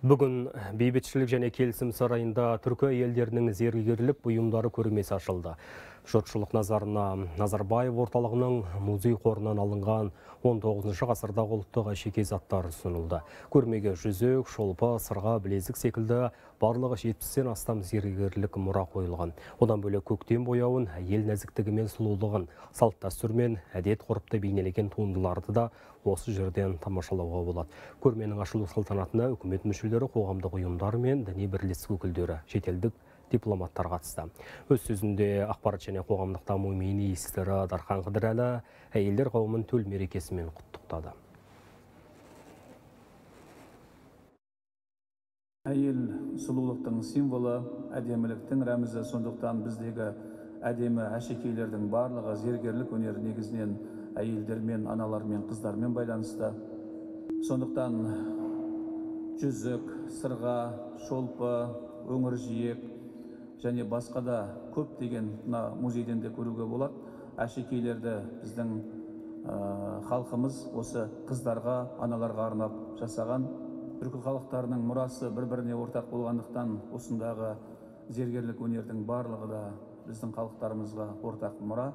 Бүгін бейбітшілік және келісім сарайында түркі елдерінің зергерлік бұйымдары көрмесі ашылды. Жұртшылық назарына Назарбаев орталығының музей қорынан алынған 19 ғасырдағы ұлттық әшекей заттары ұсынылды. Көрмеге жүзік, шолпы, сырға, білезік секілді барлығы 70-тен астам зергерлік мұра қойылған. Одан бөлек көктем бояуын, ел нәзіктігі мен сұлулығын, салт дәстүр мен әдет ғұрыпты бейнелеген туындыларды да осы жерден тамашалауға болады. Көрменің ашылу салтанатына үкімет мүшелері, қоғамдық ұйымдар мен діни бірлестік өкілдері, шетелдік дипломаттар қатысты. Өз сөзінде ақпарат және қоғамдық даму министрі Дархан Қыдырәлі әйелдер қауымын төл мерекесімен құттықтады. Әйел сұлулықтың символы, әдеміліктің рәмізі, сондықтан біздегі әдемі әшекейлердің барлығы зергерлік өнер негізінен әйелдермен, аналармен, қыздармен байланысты. Сондықтан жүзік, сырға, шолпы, өңір жиек және басқа да көп деген музейден де көруге болады. Әшекейлерді біздің халқымыз осы қыздарға, аналарға арнап жасаған. Түркі халықтарының мұрасы бір-біріне ортақ болғандықтан осындағы зергерлік өнердің барлығы да біздің халықтарымызға ортақ мұра.